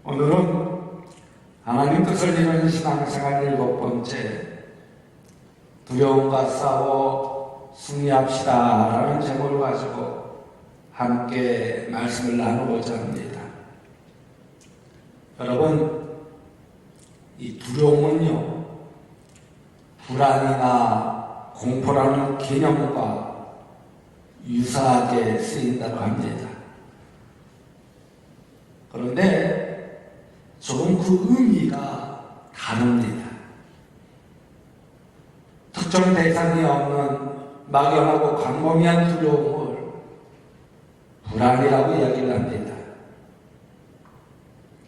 오늘은 하나님 뜻을 이루는 신앙생활 7번째, 두려움과 싸워 승리합시다 라는 제목을 가지고 함께 말씀을 나누고자 합니다. 여러분, 이 두려움은요, 불안이나 공포라는 개념과 유사하게 쓰인다고 합니다. 그런데 조금 그 의미가 다릅니다. 특정 대상이 없는 막연하고 광범위한 두려움을 불안이라고 이야기를 합니다.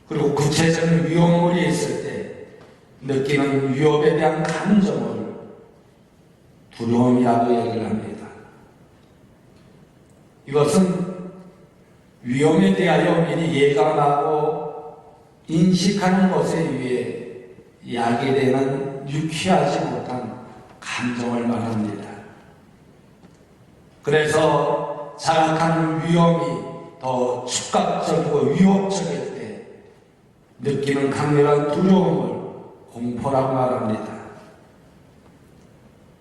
그리고 구체적인 위험물이 있을 때 느끼는 위협에 대한 감정을 두려움이라고 이야기를 합니다. 이것은 위험에 대하여 미리 예감하고 인식하는 것에 의해 야기되는 유쾌하지 못한 감정을 말합니다. 그래서 자각하는 위험이 더 즉각적이고 위협적일 때 느끼는 강렬한 두려움을 공포라고 말합니다.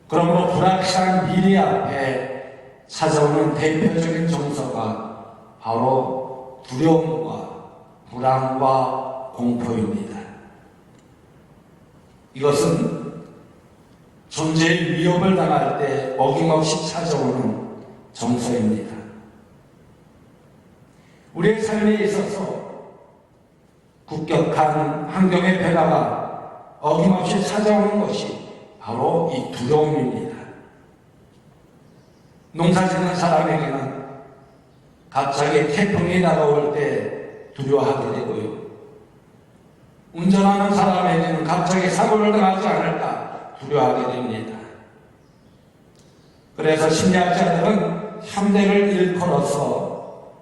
그러므로 불확실한 미래 앞에 찾아오는 대표적인 정서가 바로 두려움과 불안과 공포입니다. 이것은 존재의 위협을 당할 때 어김없이 찾아오는 정서입니다. 우리의 삶에 있어서 급격한 환경의 변화가 어김없이 찾아오는 것이 바로 이 두려움입니다. 농사 짓는 사람에게는 갑자기 태풍이 다가올 때 두려워하게 되고요. 운전하는 사람에게는 갑자기 사고를 당하지 않을까 두려워하게 됩니다. 그래서 심리학자들은 현대를 일컬어서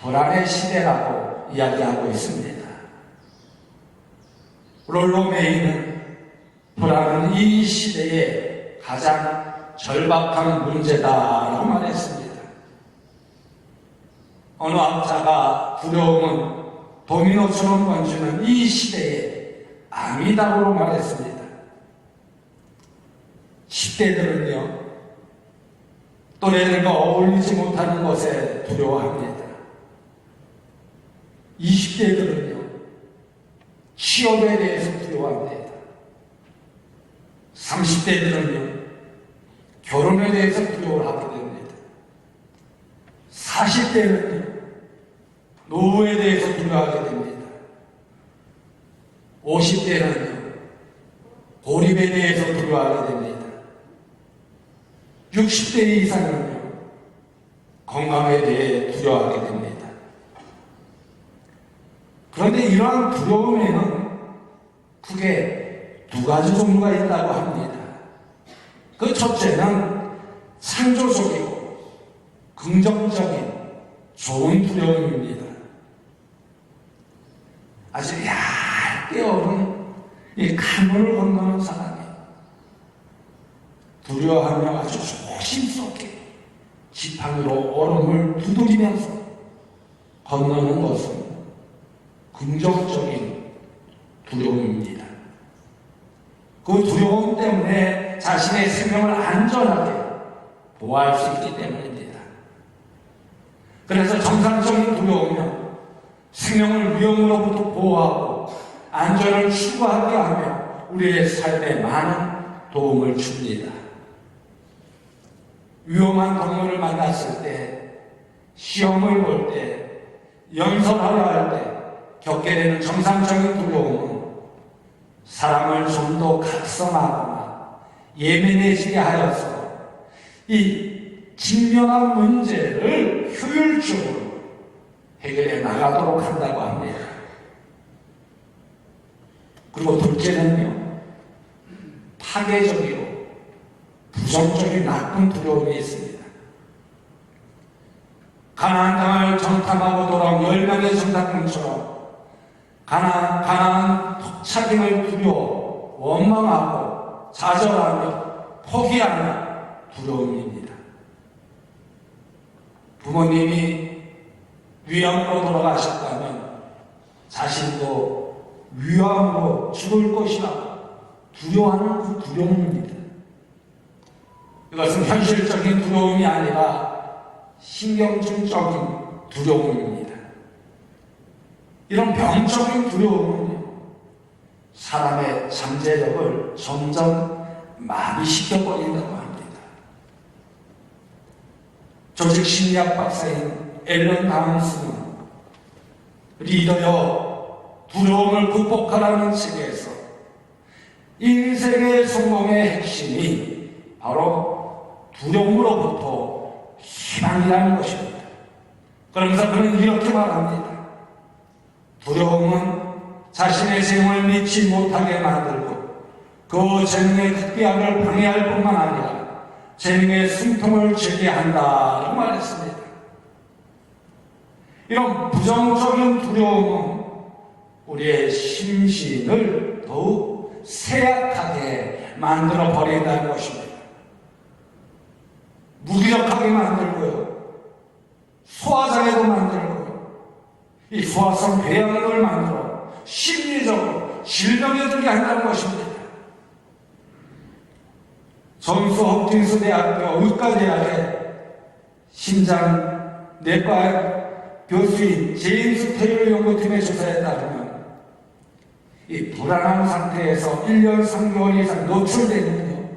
불안의 시대라고 이야기하고 있습니다. 롤로 메이는 불안은 이 시대의 가장 절박한 문제다라고 말했습니다. 어느 학자가 두려움은 도미노처럼 번지는 이 시대의 아미다고로 말했습니다. 10대들은요, 또래들과 어울리지 못하는 것에 두려워합니다. 20대들은요, 취업에 대해서 두려워합니다. 30대들은요, 결혼에 대해서 두려워를 하게 됩니다. 40대는요, 노후에 대해서 두려워하게 됩니다. 50대는요, 고립에 대해서 두려워하게 됩니다. 60대 이상은요, 건강에 대해 두려워하게 됩니다. 그런데 이러한 두려움에는 크게 두 가지 종류가 있다고 합니다. 그 첫째는 창조적이고 긍정적인 좋은 두려움입니다. 아주 얇게 얼은 이 강물을 건너는 사람이 두려워하며 아주 조심스럽게 지팡이로 얼음을 두드리면서 건너는 것은 긍정적인 두려움입니다. 그 두려움 때문에 자신의 생명을 안전하게 보호할 수 있기 때문입니다. 그래서 정상적인 두려움은 생명을 위험으로부터 보호하고 안전을 추구하게 하며 우리의 삶에 많은 도움을 줍니다. 위험한 동물을 만났을 때, 시험을 볼 때, 연설하려 할 때 겪게 되는 정상적인 두려움은 사람을 좀 더 각성하거나 예민해지게 하여서 이 직면한 문제를 효율적으로 해결해 나가도록 한다고 합니다. 그리고 둘째는요, 파괴적이고 부정적인 나쁜 두려움이 있습니다. 가나안 땅을 정탐하고 돌아온 10명의 정탐꾼처럼 가나안 토착임을 두려워 원망하고 좌절하며 포기하는 두려움입니다. 부모님이 위암으로 돌아가셨다면 자신도 위암으로 죽을 것이라 두려워하는 그 두려움입니다. 이것은 현실적인 두려움이 아니라 신경증적인 두려움입니다. 이런 병적인 두려움은 사람의 잠재력을 점점 마비시켜버린다고 합니다. 조직심리학 박사인 앨런 다운스는 리더여 두려움을 극복하라는 책에서 인생의 성공의 핵심이 바로 두려움으로부터 희망이라는 것입니다. 그러면서 그는 이렇게 말합니다. 두려움은 자신의 재능을 믿지 못하게 만들고 그 재능의 극대화를 방해할 뿐만 아니라 재능의 숨통을 즐게 한다고 말했습니다. 이런 부정적인 두려움은 우리의 심신을 더욱 쇠약하게 만들어 버린다는 것입니다. 무기력하게 만들고요, 소화장애도 만들고요, 이 소화성 궤양을 만들어 심리적으로 질병에 들게 한다는 것입니다. 존스 홉킨스 대학교 의과대학의 심장내과 교수인 제임스 테일러 연구팀의 조사에 따르면 이 불안한 상태에서 1년 3개월 이상 노출되면요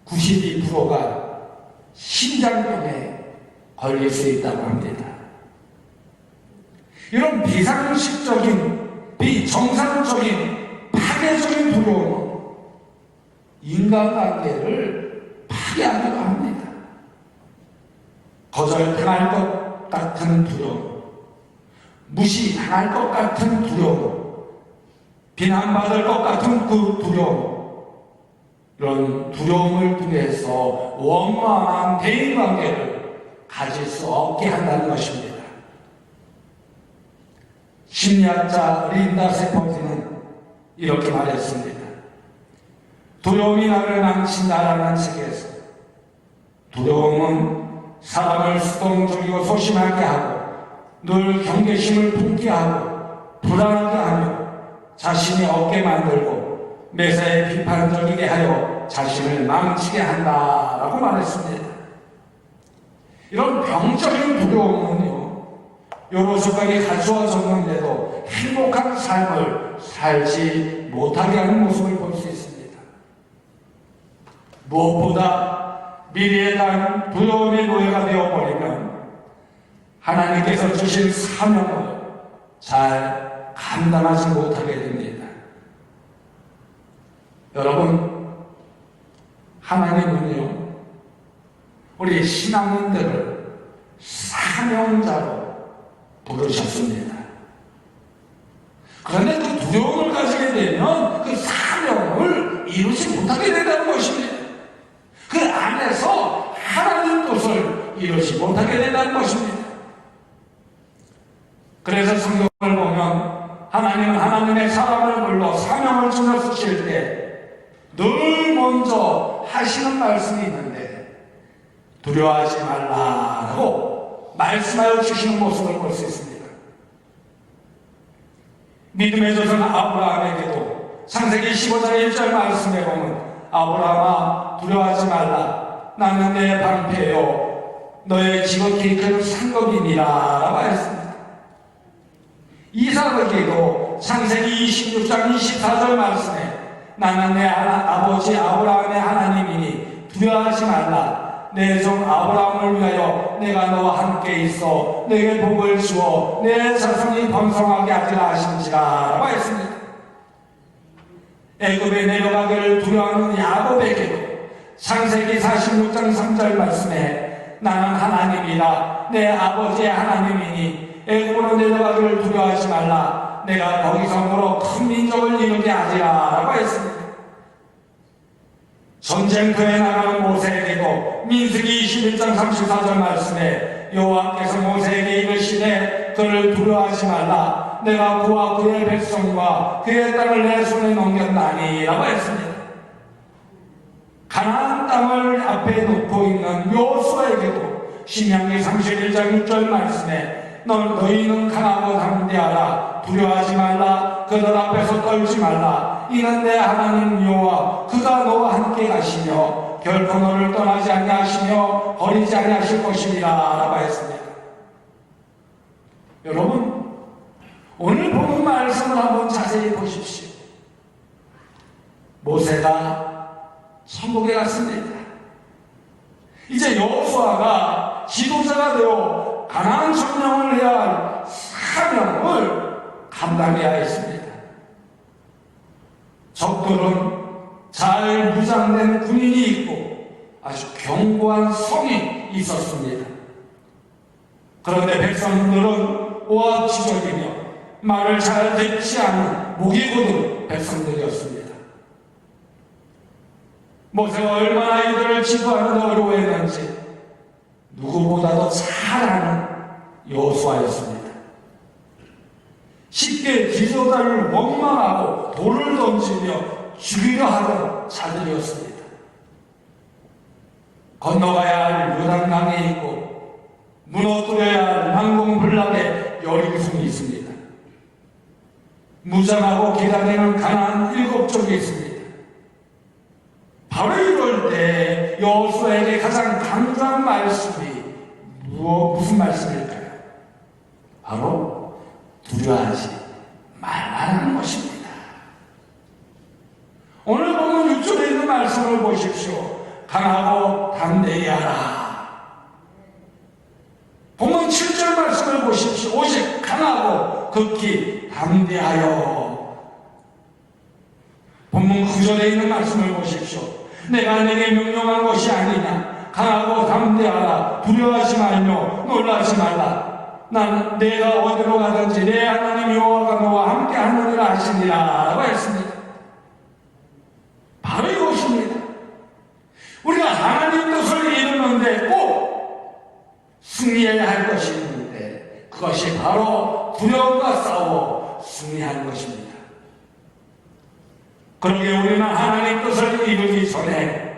92%가 심장병에 걸릴 수 있다고 합니다. 이런 비상식적인, 비정상적인, 파괴적인 두려움은 인간관계를 파괴하기도 합니다. 거절당할 것 같은 두려움, 무시당할 것 같은 두려움, 비난받을 것 같은 그 두려움, 이런 두려움을 통해서 원만한 대인관계를 가질 수 없게 한다는 것입니다. 심리학자 린다 세퍼지는 이렇게 말했습니다. 두려움이 나를 망친다라는 책에서 두려움은 사람을 수동적이고 소심하게 하고 늘 경계심을 품게 하고 불안하게 하며 자신이 없게 만들고 매사에 비판적이게 하여 자신을 망치게 한다라고 말했습니다. 이런 병적인 두려움은요, 요로서까지 갖추어졌는데도 행복한 삶을 살지 못하게 하는 모습을 볼 수 있습니다. 무엇보다 미래에 대한 두려움의 노예가 되어버리면 하나님께서 주신 사명을 잘 감당하지 못하게 됩니다. 여러분, 하나님은요, 우리 신앙인들을 사명자로 부르셨습니다. 그런데 그 두려움을 가지게 되면 그 사명을 이루지 못하게 된다는 것입니다. 그 안에서 하나님 뜻을 이루지 못하게 된다는 것입니다. 그래서 성경을 보면 하나님은 하나님의 사람을 불러 사명을 주며 쓰실 때 늘 먼저 하시는 말씀이 있는데 두려워하지 말라라고 말씀하여 주시는 모습을 볼 수 있습니다. 믿음의 조상 아브라함에게도 창세기 15장 1절 말씀에 보면 아브라함아 두려워하지 말라 나는 내 방패요 너의 지극히 큰 상급이니라 라고 했습니다. 이삭에게도 창세기 26장 24절 말씀에 나는 내 아버지 아브라함의 하나님이니 두려워하지 말라 내 종 아브라함을 위하여 내가 너와 함께 있어 내게 복을 주어 내 자손이 번성하게 하리라 하신지라 라고 했습니다. 애굽에 내려가기를 두려워하는 야곱에게도 창세기 46장 3절 말씀에 나는 하나님이라 내 아버지의 하나님이니 애굽으로 내려가기를 두려워하지 말라 내가 거기서 물어 큰 민족을 이루게 하리라 라고 했습니다. 전쟁터에 나가는 모세에게도 민수기 21장 34절 말씀에 여호와께서 모세에게 이르시되 그를 두려워하지 말라 내가 그와 그의 백성과 그의 땅을 내 손에 넘겼나니 라고 했습니다. 가나안 땅을 앞에 놓고 있는 여호수아에게도 신명기 31장 6절 말씀에 너희는 강하고 담대하라 말라, 두려워하지 말라, 그들 앞에서 떨지 말라. 이는 내 하나님 여호와 그가 너와 함께 가시며 결코 너를 떠나지 아니하시며 버리지 아니하실 것이니라 라고 했습니다. 여러분, 오늘 본문 말씀을 한번 자세히 보십시오. 모세가 천국에 갔습니다. 이제 여호수아가 지도자가 되어 가나안 점령을 해야 할 사명을 감당해야 했습니다. 적들은 잘 무장된 군인이 있고 아주 견고한 성이 있었습니다. 그런데 백성들은 오합지졸이며 말을 잘 듣지 않은 목이 곧은 백성들이었습니다. 모세가 얼마나 이들을 지도하는 데 어려워했는지 누구보다도 잘 아는 여호수아였습니다. 쉽게 지도자를 원망하고 돌을 던지며 죽이려 하던 자들이었습니다. 건너가야 할 요단강이 있고 무너뜨려야 할 난공불락의 여리구성이 있습니다. 무장하고 기다리는 가나안 7족이 있습니다. 바로 이럴 때 여호수아에게 가장 강조한 말씀이 무슨 말씀일까요? 바로 두려워하지 말라는 것입니다. 오늘 보면 6절에 있는 말씀을 보십시오. 강하고 담대히 하라. 보면 7절 말씀을 보십시오. 오직 강하고 극히 담대하여. 본문 9절에 있는 말씀을 보십시오. 내가 내게 명령한 것이 아니냐. 강하고 담대하라. 두려워하지 말며 놀라지 말라. 난 내가 어디로 가든지 내 하나님 여호와가 너와 함께 하느니라 하시니라 라고 했습니다. 바로 이것입니다. 우리가 하나님 뜻을 이루는데 꼭 승리해야 할 것이 있는데 그것이 바로 두려움과 싸워 승리하는 것입니다. 그러게 우리는 하나님 뜻을 이루기 전에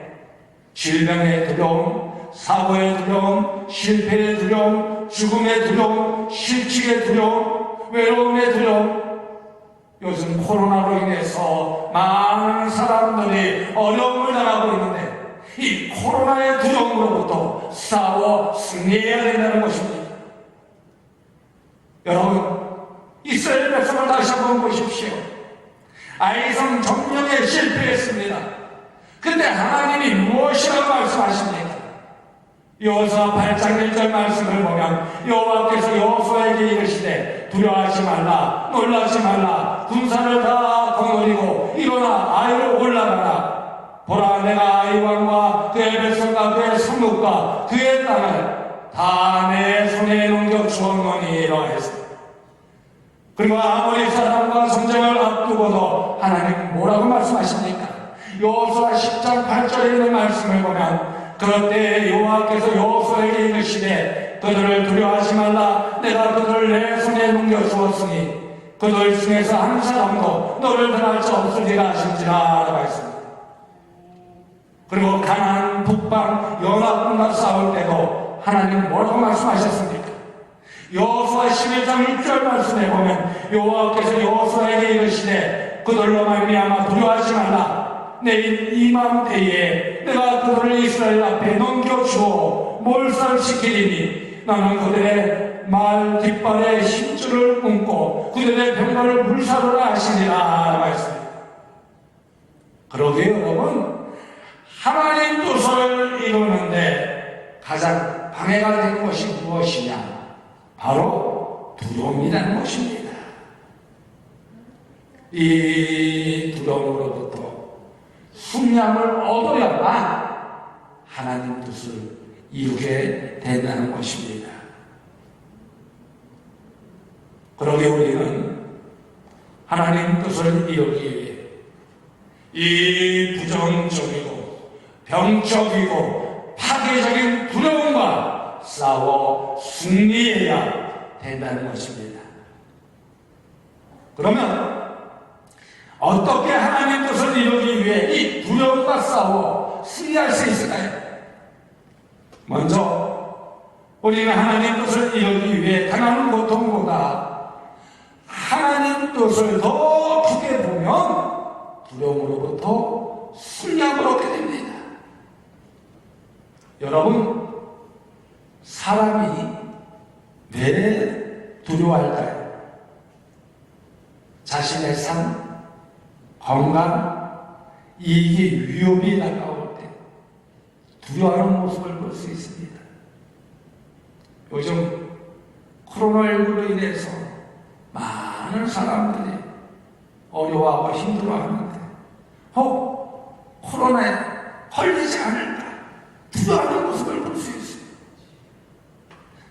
질병의 두려움, 사고의 두려움, 실패의 두려움, 죽음의 두려움, 실직의 두려움, 외로움의 두려움, 요즘 코로나로 인해서 많은 사람들이 어려움을 당하고 있는데 이 코로나의 두려움으로부터 싸워 승리해야 된다는 것입니다. 여러분, 이스라엘 백성을 다시 한번 보십시오. 아이성 점령에 실패했습니다. 근데 하나님이 무엇이라고 말씀하십니까? 여호수아 8장 1절 말씀을 보면 여호와께서 여호수아에게 이르시되 두려워하지 말라, 놀라지 말라, 군사를 다 거느리고 일어나 아이로 올라가라. 보라, 내가 아이 왕과 그의 백성과 그의 성읍과 그의 땅을 다 내 손에 넘겨 주었노니라 했습니다. 그리고 아모리 사람과 전쟁을 앞두고도 하나님 뭐라고 말씀하십니까? 여호수아 10장 8절에 있는 말씀을 보면 그럴 때 여호와께서 여호수아에게 이르시되 그들을 두려워하지 말라. 내가 그들을 내 손에 넘겨주었으니 그들 중에서 한 사람도 너를 당할 자 없으리라 하신지라 라고 했습니다. 그리고 가나안 북방 연합군과 싸울 때도 하나님 뭐라고 말씀하셨습니까? 여호수아 11장 6절 말씀에 보면 여호와께서 여호수아에게 이르시되 그들로 말미암아 두려워하지 말라. 내일 이맘때에 내가 그들을 이스라엘 앞에 넘겨주어 몰살시키리니 나는 그들의 말 뒷발에 힘줄을 끊고 그들의 병거를 불사르라 하시니라 라고 했습니다. 그러게 여러분, 하나님 뜻을 이루는데 가장 방해가 되는 것이 무엇이냐? 바로 두려움이라는 것입니다. 이 두려움으로부터 승리함을 얻어야만 하나님 뜻을 이루게 된다는 것입니다. 그러게 우리는 하나님 뜻을 이루기 위해 이 부정적이고 병적이고 파괴적인 두려움과 싸워 승리해야 된다는 것입니다. 그러면 어떻게 하나님 뜻을 이루기 위해 이 두려움과 싸워 승리할 수 있을까요? 먼저 우리는 하나님 뜻을 이루기 위해 당하는 고통보다 하나님 하나님 뜻을 더 크게 보면 두려움으로부터 승리함을 얻게 됩니다. 여러분, 사람이 왜 두려워할까요? 자신의 삶, 건강, 이익의 위협이 다가올 때 두려워하는 모습을 볼 수 있습니다. 요즘 코로나19로 인해서 많은 사람들이 어려워하고 힘들어하는데 코로나에 걸리지 않을까 두려워하는 모습을 볼 수 있어요.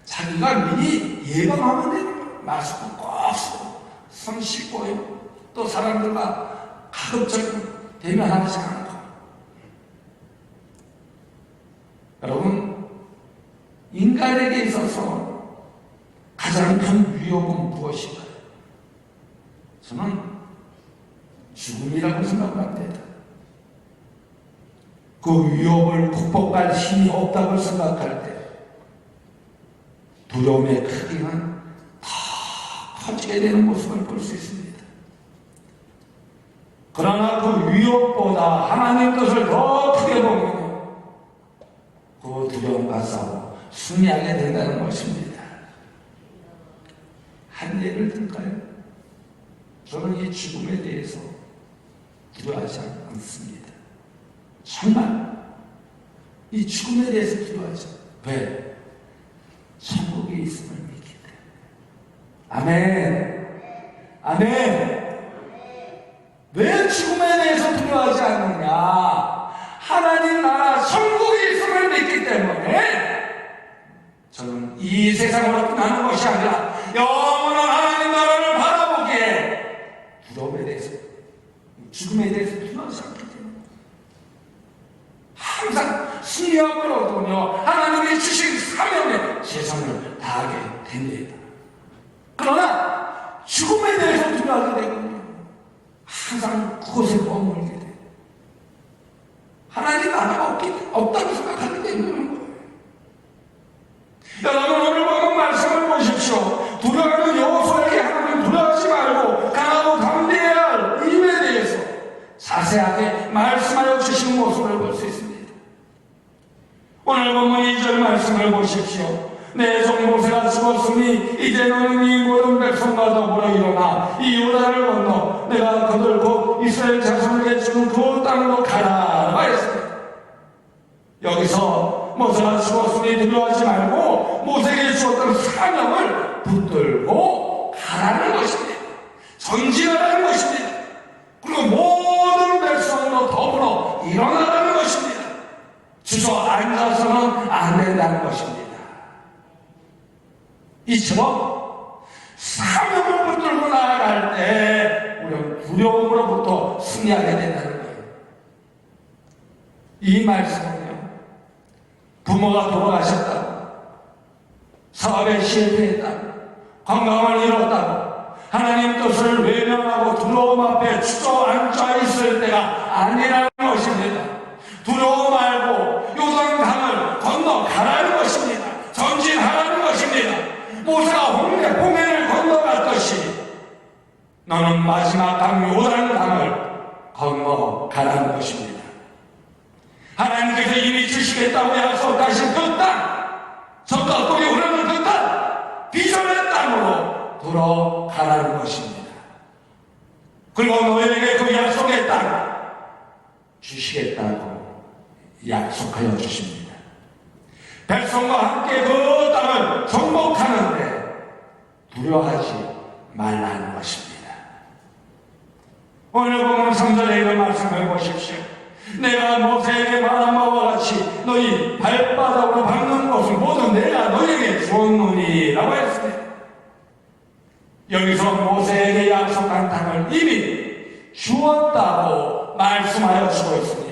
자기가 미리 예방하면 되는 거예요. 마스크 꼭 쓰고 손 씻고요. 또 사람들과 가급적 대면하지 않고. 여러분, 인간에게 있어서 가장 큰 위협은 무엇인가요? 저는 죽음이라고 생각합니다. 그 위협을 극복할 힘이 없다고 생각할 때 두려움의 크기는 더 커지게 되는 모습을 볼 수 있습니다. 그러나 그 위협보다 하나님 뜻을 더 크게 보면 그 두려움과 싸워 승리하게 된다는 것입니다. 한 예를 들까요? 저는 이 죽음에 대해서 두려워하지 않습니다. 정말 이 죽음에 대해서 두려워하죠. 왜? 천국에 있음을 믿기 때문에. 아멘. 아멘. 왜 죽음에 대해서 두려워하지 않느냐? 하나님 나라 천국에 있음을 믿기 때문에 저는 이 세상으로 나는 것이 아니라 영원한 하나님 나라를 바라보기에 두려움에 대해서, 죽음에 대해서 두려워하지 않기 때문에 항상 승리함을 얻으며 하나님이 주신 사명에 최선을 다하게 됩니다. 그러나 죽음에 대해서 두려워하게 되거든요. 항상 그곳에 머물게 돼요. 하나님 나라가 없다고 생각하게 되는 거예요. 여러분, 오늘 보는 말씀을 보십시오. 두려워하는 여호수아에게 하나님 두려워하지 말고 강하고 담대해야 할 이유에 대해서 자세하게 말씀하여 주시는 모습을 볼 수 있습니다. 오늘 본문 2절 말씀을 보십시오. 내 종 모세가 죽었으니 이제 너는 이 모든 백성과 더불어 일어나 이 요단을 건너 내가 그들 곧 이스라엘 자손에게 주는 그 땅으로 가라 하였습니다. 여기서 모세가 죽었으니 두려워하지 말고 모세에게 주었던 사명을 붙들고 가라는 것입니다. 전진하라는 것입니다. 그리고 모든 백성으로 더불어 일어나라는 것입니다. 주저앉아서는 안 된다는 것입니다. 이처럼 사명을 붙들고 나아갈 때 우리는 두려움으로부터 승리하게 된다는 거예요. 이 말씀은요, 부모가 돌아가셨다고, 사업에 실패했다고, 건강을 잃었다고, 하나님 뜻을 외면하고 두려움 앞에 주저앉아 있을 때가 아니라는 것입니다. 두려워 말고 요단강을 건너가라는 것입니다. 전진하라는 것입니다. 모세가 홍해를 건너갔듯이 너는 마지막 강 요단강을 건너가라는 것입니다. 하나님께서 이미 주시겠다고 약속하신 그 땅, 젖과 꿀이 흐르는 그 땅, 비전의 땅으로 들어가라는 것입니다. 그리고 너에게 그 약속의 땅 주시겠다고 약속하여 주십니다. 백성과 함께 그 땅을 정복하는데 두려워하지 말라는 것입니다. 오늘 보면 3절에 이런 말씀을 보십시오. 내가 모세에게 말한 바와 같이 너희 발바닥으로 밟는 것을 모두 내가 너희에게 주었노니 라고 했습니다. 여기서 모세에게 약속한 땅을 이미 주었다고 말씀하여 주고 있습니다.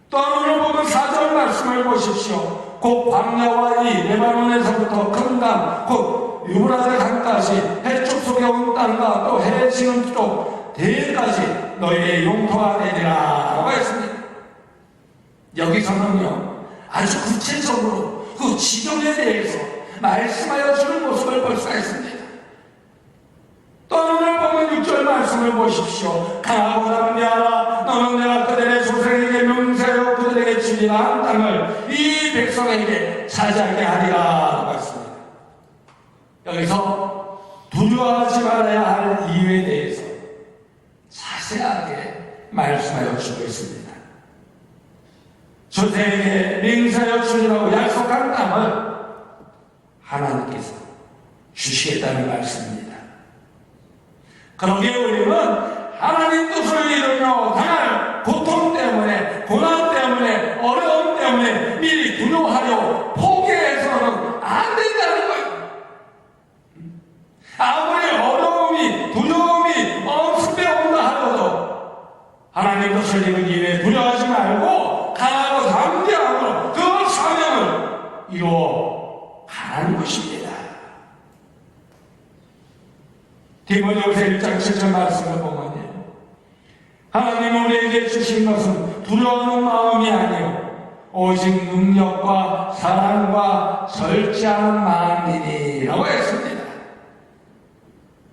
또 오늘 보면 4절 말씀을 보십시오. 곧 광야와 이 레바논에서부터 큰 강, 곧 유브라데 강까지 해쪽 속에 온 땅과 또 해 지는 쪽 대까지 너희의 용토가 되리라 라고 했습니다. 여기서는요, 아주 구체적으로 그 지경에 대해서 말씀하여 주는 모습을 볼 수가 있습니다. 또 오늘 말씀을 보십시오. 강하고 담대하라. 너는 내가 그들의 조상에게 명세하여 그들에게 주리라 한 땅을 이 백성에게 차지하게 하리라 했습니다. 여기서 두려워하지 말아야 할 이유에 대해서 자세하게 말씀하여 주고 있습니다. 조상에게 맹세하여 주리라고 약속한 땅을 하나님께서 주시겠다는 말씀입니다. 그러기에 우리는 하나님 뜻을 이루며 당할 고통 때문에, 고난 때문에, 어려움 때문에 미리 두려워하려 포기해서는 안 된다는 거예요. 아무리 어려움이, 두려움이 엄습해 온다 하더라도 하나님 뜻을 이루기 위해 두려워하지 말고 강하고 담대함으로 그 사명을 이루어 가는 것입니다. 디모데후서 1장 7절 말씀을 보면요, 하나님 우리에게 주신 것은 두려워하는 마음이 아니요 오직 능력과 사랑과 절제하는 마음이니라고 했습니다.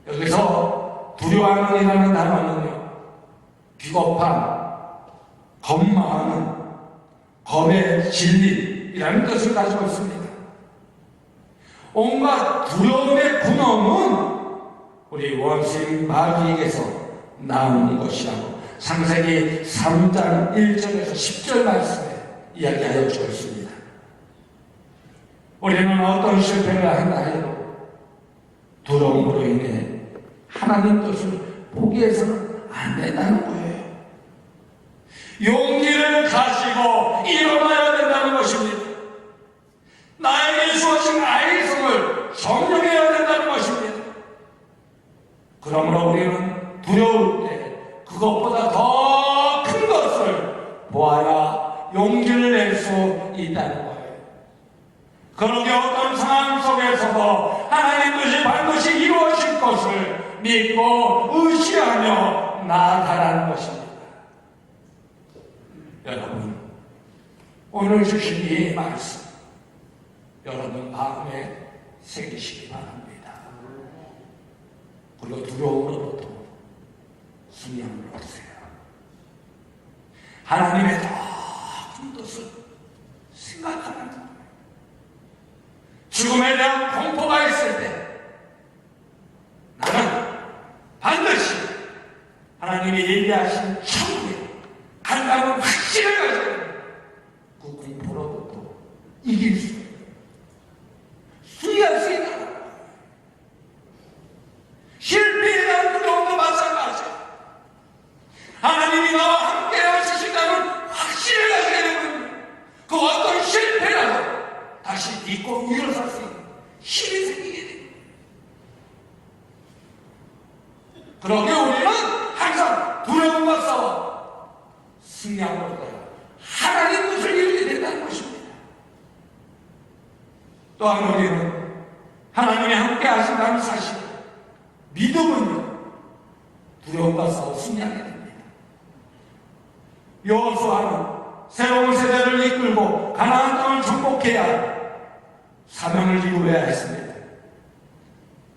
여기서 두려워하는이라는 단어는요, 비겁함, 겁마하는, 겁의 진리이라는 뜻을 가지고 있습니다. 온갖 두려움의 근원은 우리 원수인 마귀에게서 나오는 것이라고 창세기 3장 1절에서 10절 말씀에 이야기하여 주고 있습니다. 우리는 어떤 실패를 한다 해도 두려움으로 인해 하나님 뜻을 포기해서는 안 된다는 거예요. 용기를 가지고 일어나야 된다는 것입니다. 나에게 주어진 아이성을 정령해야 된다는 것입니다. 그러므로 우리는 두려울 때 그것보다 더 큰 것을 보아야 용기를 낼 수 있다는 거예요. 그러게 어떤 상황 속에서도 하나님 뜻이 반드시 이루어질 것을 믿고 의지하며 나아가라는 것입니다. 여러분, 오늘 주신 이 말씀 여러분 마음에 새기시기 바랍니다. 그리고 두려움으로부터 승리함을 얻으세요. 하나님의 더 큰 뜻을 생각하는 거예요. 죽음에 대한 공포가 있을 때 나는 반드시 하나님이 얘기하신 천국에 간다는 확신을 가져야 그 공포로부터 이길 수 있어요. 수리할 수 있다. 실패에 대한 두려움도 마찬가지예요. 하나님이 나와 함께 하시신다는 확신을 가져야 되거든요. 그 어떤 실패라도 다시 믿고 일어설 수 있는 힘이 생기게 됩니다. 그러게 우리는 항상 두려움과 싸워 승리함으로 하나님 뜻을 이루게 된다는 것입니다. 또한 우리는 하나님이 함께 하신다는 사실, 믿음은요, 두려움과 싸워 승리하게 됩니다. 여호수아는 새로운 세대를 이끌고 가나안 땅을 정복해야 사명을 이루어야 했습니다.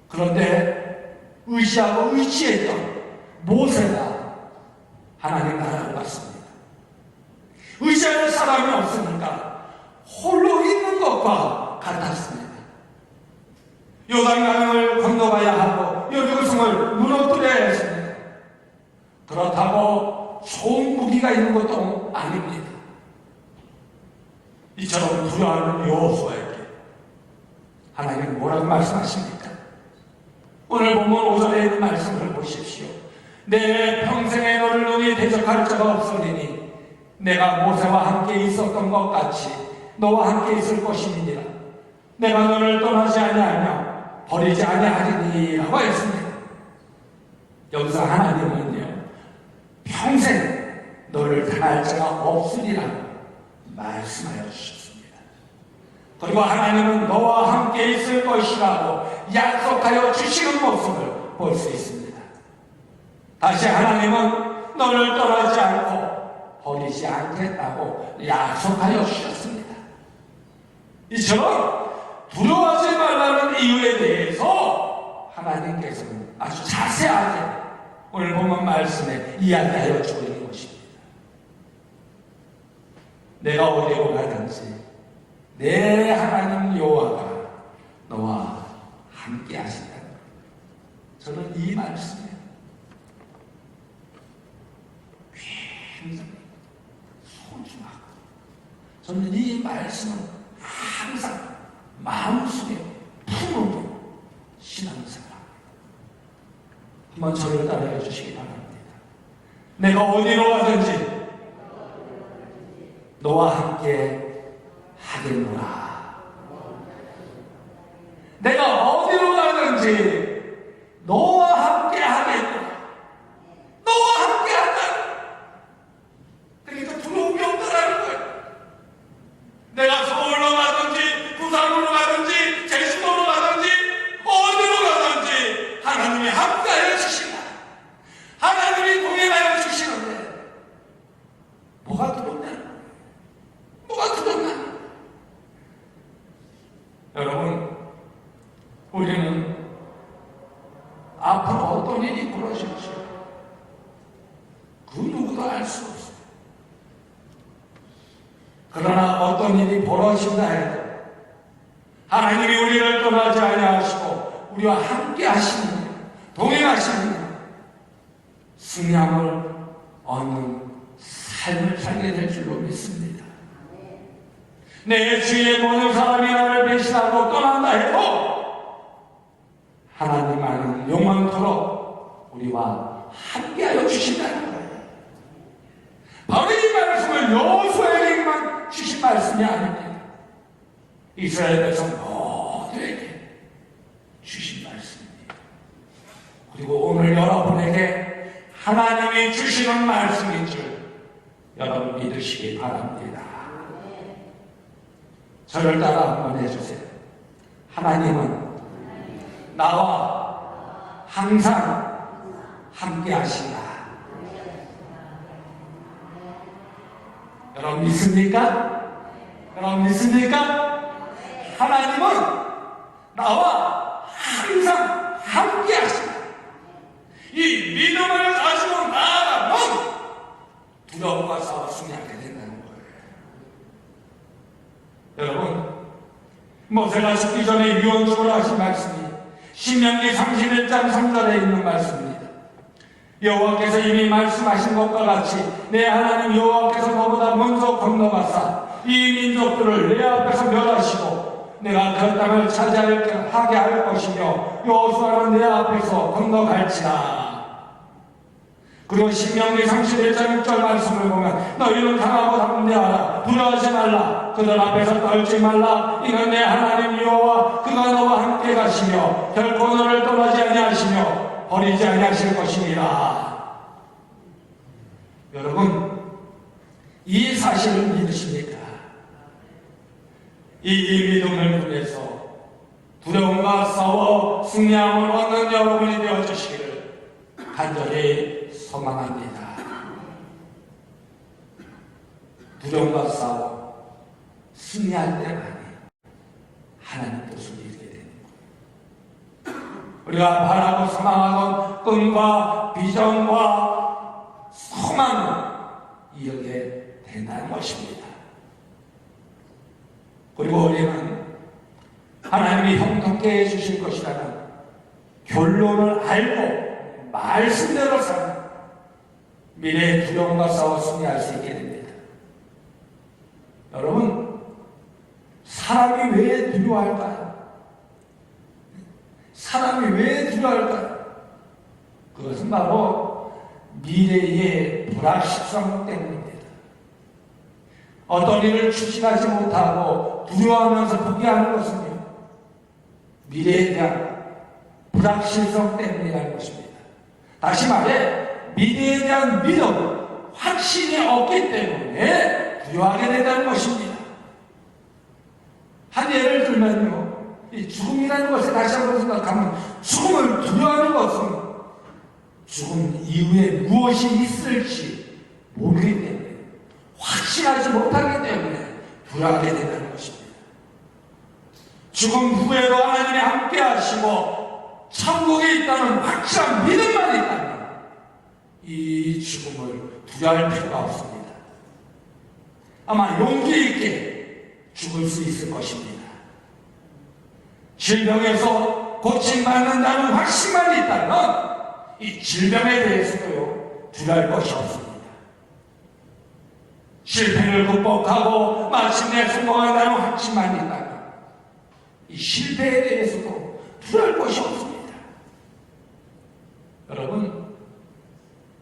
그런데 의지하고 의지했던 모세가 하나님 나라를 갔습니다. 의지할 사람이 없으니까 홀로 있는 것과 같았습니다. 요단강을 건너가야 하고 여리고성을 무너뜨려야 했습니다. 그렇다고 좋은 무기가 있는 것도 아닙니다. 이처럼 두려워하는 여호수아에게 하나님은 뭐라고 말씀하십니까? 오늘 본문 5절에 있는 말씀을 보십시오. 내 평생에 너를 능히 대적할 자가 없으리니 내가 모세와 함께 있었던 것 같이 너와 함께 있을 것이니라. 내가 너를 떠나지 아니하며 버리지 아니하리니라고 했습니다. 여기서 하나님은요, 평생 너를 당할 자가 없으리라 말씀하여 주셨습니다. 그리고 하나님은 너와 함께 있을 것이라고 약속하여 주시는 모습을 볼 수 있습니다. 다시 하나님은 너를 떠나지 않고 버리지 않겠다고 약속하여 주셨습니다. 이처럼 두려워하지 말라는 이유에 대해서 하나님께서는 아주 자세하게 오늘 보면 말씀에 이야기하여 주고 있는 것입니다. 내가 어디로 가든지 내 하나님 여호와가 너와 함께 하신다. 저는 이 말씀에 굉장히 소중하고, 저는 이 말씀을 항상 마음속에 품어두고 신앙생활 한번 저를 따라해 주시기 바랍니다. 내가 어디로 가든지 너와 함께 하겠노라. 내가 어디로 가든지 너와 함께 하겠노라. 너와 함께 한다. 그러니까 두려움이 없다라는 거예요. 내가 서울로 가든지 부산으로 가든지 제주도로 가든지 어디로 가든지 하나님이 함께하여 주신다. 하나님이 동행하여 주시는데 뭐가 두렵냐? 뭐가 두렵냐? 여러분, 우리는 앞으로 어떤 일이 벌어질지 그 누구도 알 수 없어요. 그러나 어떤 일이 벌어진다 해도 하나님이 우리를 떠나지 아니하시고 우리와 함께 하시는, 동행하시는 승리함을 얻는 삶을 살게 될 줄로 믿습니다. 내 주위에 모든 사람이 나를 배신하고 떠난다 해도 하나님은 영원토록 우리와 함께하여 주신다는 거예요. 바로 이 말씀을 여호수아에게만 주신 말씀이 아닙니다. 이스라엘 백성 모두에게 주신 말씀입니다. 그리고 오늘 여러분에게 하나님이 주시는 말씀인 줄 여러분 믿으시기 바랍니다. 저를 따라 한번 해주세요. 하나님은 나와 항상 함께 하신다. 여러분 믿습니까? 여러분 믿습니까? 하나님은 나와 항상 함께 하신다. 이 믿음을 가지고 나아가면 두려움과 싸워 승리하게 된다는 거예요. 여러분, 모세가 죽기 전에 유언적으로 하신 말씀이 신명기 31장 3절에 있는 말씀입니다. 여호와께서 이미 말씀하신 것과 같이 내 하나님 여호와께서 너보다 먼저 건너가사 이 민족들을 내 앞에서 멸하시고 내가 그 땅을 차지하게 할 것이며 여호수아는 내 앞에서 건너갈지라. 그리고 신명기 31장 6절 말씀을 보면 너희는 강하고 담대하라. 두려워하지 말라. 그들 앞에서 떨지 말라. 이는 내 하나님 여호와 그가 너와 함께 가시며 결코 너를 떠나지 아니하시며 버리지 아니하실 것입니다. 여러분, 이 사실을 믿으십니까? 이 믿음을 통해서 두려움과 싸워 승리함을 얻는 여러분이 되어주시기를 간절히 소망합니다. 두려움과 싸워 승리할 때만이 하나님 뜻을 이루게 되는 거예요. 우리가 바라고 소망하던 꿈과 비전과 소망을 이루게 된다는 것입니다. 그리고 우리는 하나님이 형통케 해주실 것이라는 결론을 알고 말씀대로 사는 미래의 두려움과 싸워 승리할 수 있게 됩니다. 여러분, 사람이 왜 두려워할까요? 사람이 왜 두려워할까요? 그것은 바로 미래의 불확실성 때문입니다. 어떤 일을 추진하지 못하고 두려워하면서 포기하는 것은요, 미래에 대한 불확실성 때문이라는 것입니다. 다시 말해 미래에 대한 믿음, 확신이 없기 때문에 두려워하게 된다는 것입니다. 한 예를 들면요, 이 죽음이라는 것을 다시 한번 생각하면 죽음을 두려워하는 것은 죽음 이후에 무엇이 있을지 모르기 때문에, 확신하지 못하기 때문에 두려워하게 된다는 것입니다. 죽음 후에도 하나님이 함께 하시고 천국에 있다는 확실한 믿음만 있다면 이 죽음을 두려워할 필요가 없습니다. 아마 용기 있게 죽을 수 있을 것입니다. 질병에서 고침받는다는 확신만 있다면 이 질병에 대해서도요 두려워할 것이 없습니다. 실패를 극복하고 마침내 성공한다는 확신만 있다면 이 실패에 대해서도 두려워할 것이 없습니다. 여러분,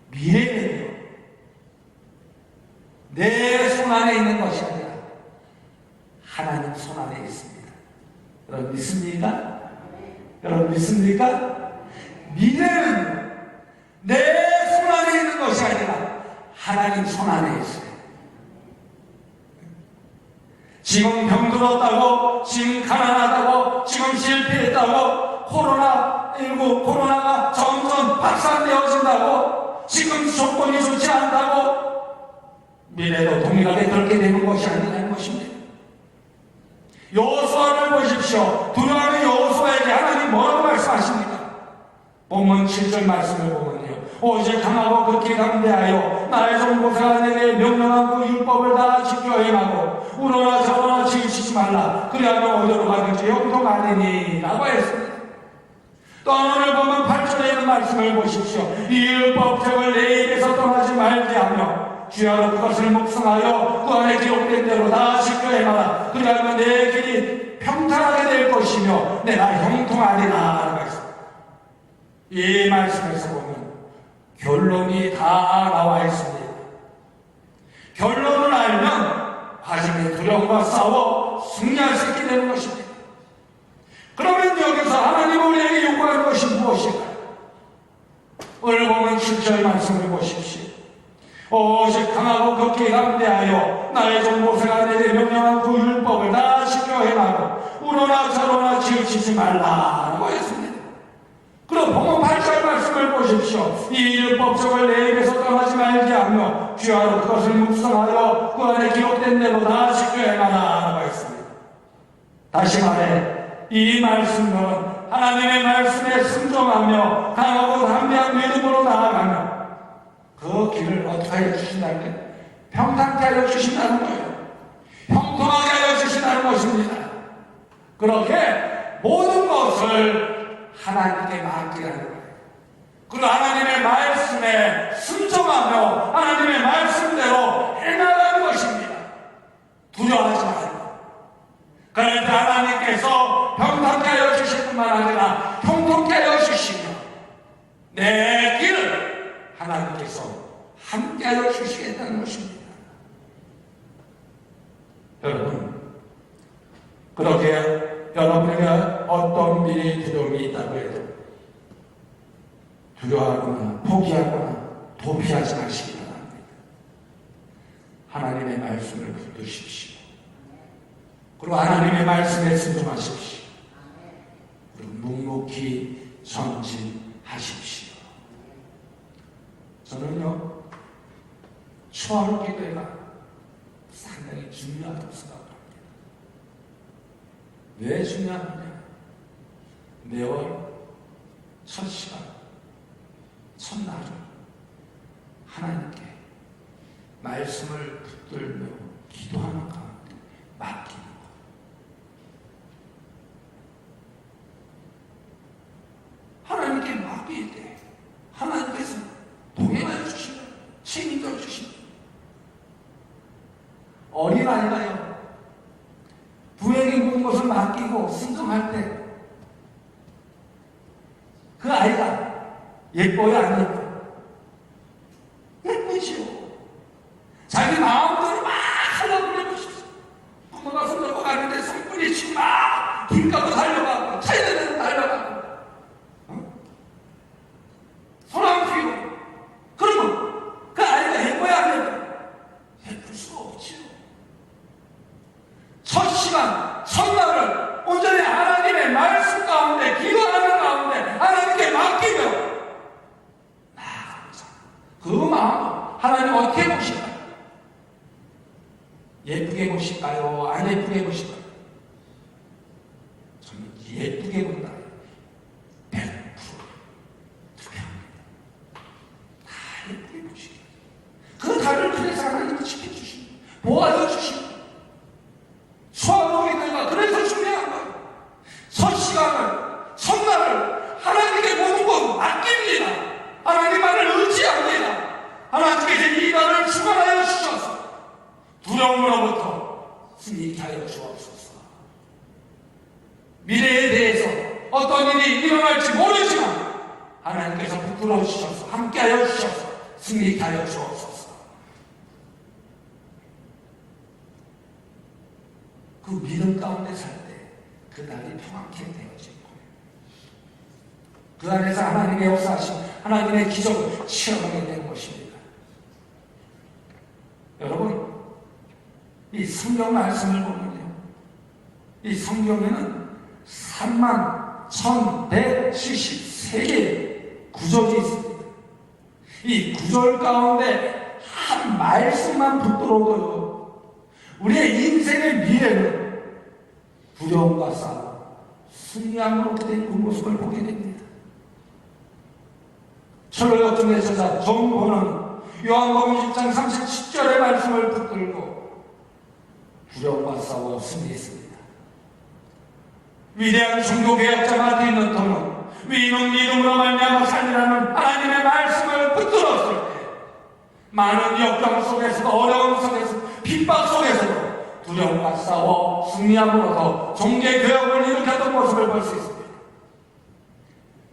미래는요 내 손 안에 있는 것이 아니라 하나님 손 안에 있습니다. 여러분 믿습니까? 여러분 믿습니까? 미래는 내 손 안에 있는 것이 아니라 하나님 손 안에 있어요. 지금 병들었다고, 지금 가난하다고, 지금 실패했다고, 코로나가 점점 확산되어진다고, 지금 조건이 좋지 않다고, 미래도 동일하게 그렇게 되는 것이 아니라는 것입니다. 여호수아를 보십시오. 두려워하는 여호수아에게 하나님 뭐라고 말씀하십니까? 본문 7절 말씀을 보면요, 오직 강하고 극히 담대하여 나의 종 모세가 내게 명령한 그 율법을 다 지켜 행하고 우러나 저러나 지으시지 말라. 그리하면 어디로 가든지 형통하리니 라고 했습니다. 또 오늘 보면 8절에 있는 말씀을 보십시오. 이 율법책을 내 입에서 떠나지 말게 하며 주야로 그것을 묵상하여 그 안에 기록된 대로 다 지켜 행하라. 그리하면 내 길이 평탄하게 될 것이며 내가 형통하리라 라고 했습니다. 이 말씀에서 보면 결론이 다 나와 있습니다. 결론을 알면 과정의 두려움과 싸워 승리할 수 있게 되는 것입니다. 그러면 여기서 하나님 우리에게 요구하는 것이 무엇일까요? 오늘 보면 7절 말씀을 보십시오. 오직 강하고 극히 담대하여 나의 종 모세가 내게 명령한 그 율법을 다 지켜 행하고 우러나 저러나 지으시지 말라라고 했습니다. 그럼 본문 8절 말씀을 보십시오. 이 율법책을 내 입에서 떠나지 말게 하며 주야로 그것을 묵상하여 그 안에 기록된 대로 다 지켜 행하라라고 했습니다. 다시 말해 이 말씀은 하나님의 말씀에 순종하며 강하고 담대한 믿음으로 나아가며 그 길을 어떻게 하여 주신다는 게 평탄케 하여 주신다는 거예요. 형통하게 하여 주신다는 것입니다. 그렇게 모든 것을 하나님께 맡기라는 거예요. 그리고 하나님의 말씀에 순종하며 하나님의 말씀대로 행하라는 것입니다. 두려워하지 말고. 그럴 때 하나님께서 평탄케 하여 주실 뿐만 아니라 형통케 하여 주시며 내 길을 하나님께서 함께 하여 주시겠다는 것입니다. 여러분, 그렇게 여러분에게 어떤 미래의 두려움이 있다고 해도 두려워하거나 포기하거나 도피하지 마시기 바랍니다. 하나님의 말씀을 붙드십시오. 그리고 하나님의 말씀에 순종하십시오. 그리고 묵묵히 전진하십시오. 저는요, 초하루 기도회가 상당히 중요하다고 생각합니다. 왜 중요하느냐? 매월 첫 시간, 첫날을 하나님께 말씀을 붙들며 기도하는 가운데 맡기는 것. 하나님께 맡길 때 하나님께서 동행하여 주시면 책임져 주십니다. 어린아이가요, 부에게 모든 것을 맡기고 순종할 때 그 아이가 예뻐요, 안 예뻐요? 예쁘지요. 자기 마음대로 막 하려고 그러고 부모가 손 놓고 가는데 손뿌리 치고 막 길 가고 달려가고 차이는 데로 달려가고 손 안 피고 그러면 그 아이가 예뻐요, 안 예뻐요? 예쁠 수가 없지요. 첫 시간, 첫날을 온전히 하나님의 말씀 가운데 기도하는 가운데 하나님께 맡기며 나아가면서 그 마음 하나님 어떻게 보실까요? 예쁘게 보실까요? 안 예쁘게 보실까요? 저는 예쁘게 본다. 100% 투표합니다. 다 예쁘게 보시게. 그 달을 그래서 하나님이 지켜주시고 보호해 주시고 소아노기들과 그래서 중요한 거예요. 첫시간을 첫날을 하나님께 모든 것 맡깁니다. 하나님만을 의지합니다. 하나님께서 이 날을 주관하여 주셔서 두려움으로부터 승리케 하여 주옵소서. 미래에 대해서 어떤 일이 일어날지 모르지만 하나님께서 붙들어 주셔서 함께하여 주셔서 승리케 하여 주옵소서. 그 믿음 가운데 살 때 그 날이 평안케 되어질 거예요. 그 안에서 하나님의 역사하심, 하나님의 기적을 체험하게 되는 것입니다. 여러분, 이 성경 말씀을 보면요, 이 성경에는 31,173개의 구절이 있습니다. 이 구절 가운데 한 말씀만 붙들어도 우리의 인생의 미래는 두려움과 싸워 승리함으로 된 그 모습을 보게 됩니다. 철로 역정의 저자 정보는 요한복음 6장 37절의 말씀을 붙들고 두려움과 싸워 승리했습니다. 위대한 종교개혁자 마틴 루터는 위는 믿음으로 말미암아 살리라는 하나님의 말씀을 붙들었을 때 많은 역경 속에서도 어려움 속에서도 핍박 속에서도 두려움과 싸워 승리함으로써 종교개혁을 일으켰던 모습을 볼 수 있습니다.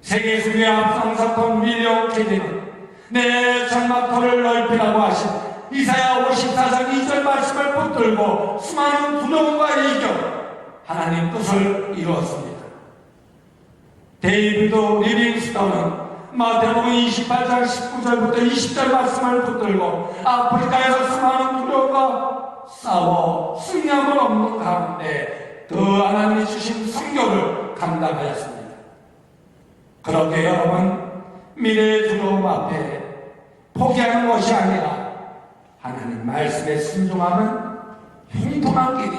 세계 수교의 앞장섰던 윌리엄 캐리는 내 장막터를 넓히라고 하신 이사야 54장 2절 말씀을 붙들고 수많은 두려움과 이겨 하나님 뜻을 이루었습니다. 데이비드 리빙스턴은 마태복음 28장 19절부터 20절 말씀을 붙들고 아프리카에서 수많은 두려움과 싸워 승리함을 없는 가운데 그 하나님이 주신 성교를 감당하였습니다. 그렇게 여러분, 미래의 두려움 앞에 포기하는 것이 아니라 하나님 말씀에 순종하면 형통한 길이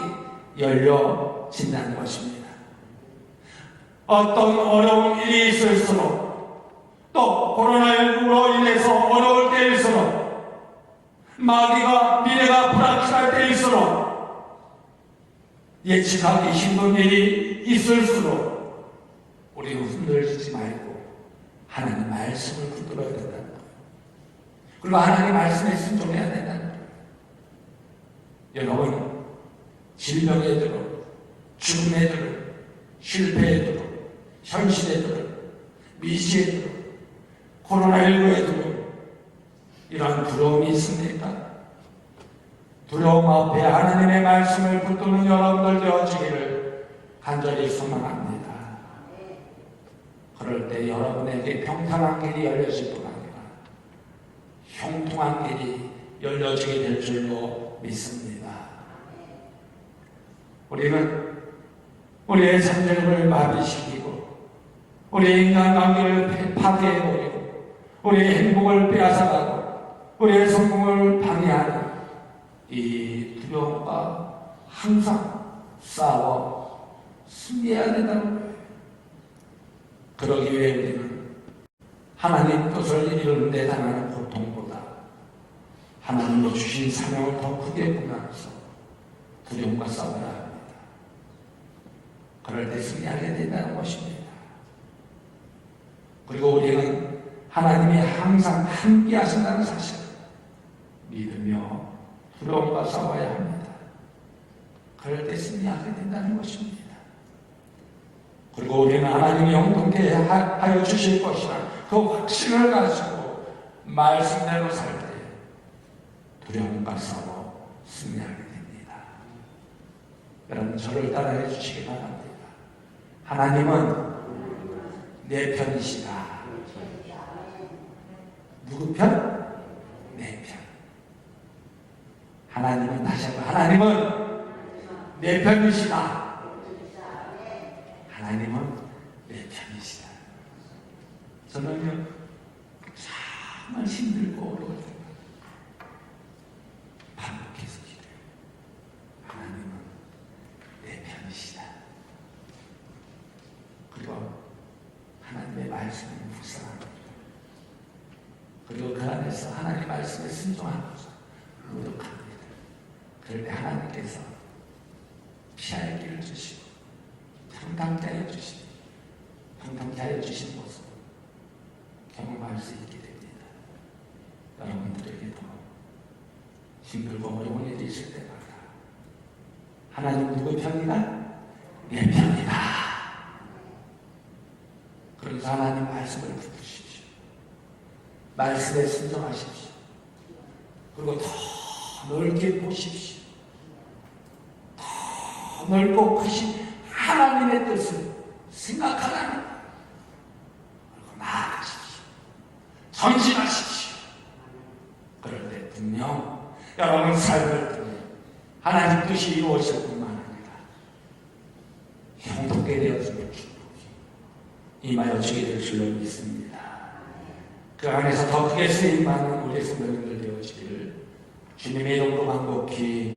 열려진다는 것입니다. 어떤 어려운 일이 있을수록 또 코로나19로 인해서 어려울 때일수록 마귀가 미래가 불확실할 때일수록 예측하기 힘든 일이 있을수록 우리는 흔들리지 말고 하나님 말씀을 붙들어야 된다는 거예요. 그리고 하나님 말씀에 순종해야 된다는 거예요. 여러분, 질병에 들어, 죽음에 들어, 실패에 들어, 현실에 들어, 미지에 들어, 코로나19에 들어 이러한 두려움이 있습니까? 두려움 앞에 하나님의 말씀을 붙드는 여러분들 되어지기를 간절히 소망합니다. 그럴 때 여러분에게 평탄한 길이 열려질 뿐 아니라 형통한 길이 열려지게 될 줄로 믿습니다. 우리는 우리의 잠재력을 마비시키고 우리의 인간관계를 파괴해버리고 우리의 행복을 빼앗아가고 우리의 성공을 방해하는 이 두려움과 항상 싸워 승리해야 된다는 거예요. 그러기 위해 우리는 하나님 뜻을 이루는 데 당하는 고통보다 하나님으로 주신 사명을 더 크게 보면서 두려움과 싸워야 합니다. 그럴 때 승리하게 된다는 것입니다. 그리고 우리는 하나님이 항상 함께 하신다는 사실을 믿으며 두려움과 싸워야 합니다. 그럴 때 승리하게 된다는 것입니다. 그리고 우리는 하나님이 형통케 하여 주실 것이라 그 확신을 가지고 말씀대로 살 때 두려움과 싸워 승리하게 됩니다. 여러분, 저를 따라해 주시기 바랍니다. 하나님은 내 편이시다. 누구 편? 내 편. 하나님은 다시 한번, 하나님은 내 편이시다. 하나님은 내 편이시다. 저는요, 정말 힘들고 어려울 때 반복해서 기도해요. 하나님은 내 편이시다. 그리고 하나님의 말씀을 묵상합니다. 그리고 그 안에서 하나님 말씀에 순종하면서 노력합니다. 그럴 때 하나님께서 피할 길을 주시고 평강케 하여 주시고 평강케 하여 주신 모습 경험할 수 있게 됩니다. 여러분들에게도 힘들고 어려운 일이 있을 때마다 하나님 누구 편이다? 내 편이다. 그래서 하나님 말씀을 붙드십시오. 말씀에 순종하십시오. 그리고 더 넓게 보십시오. 더 넓고 크신 하나님의 뜻을 생각하라는 거예요. 그리고 나아가십시오. 전진하십시오. 그럴 때 분명 여러분 삶을 통해 하나님 뜻이 이루어질 뿐만 아니라 형통하게 되어지는 축복이 임하여 주게 될 줄로 믿습니다. 그 안에서 더 크게 쓰임받는 우리 성도님들 되어지기를 주님의 이름으로 간곡히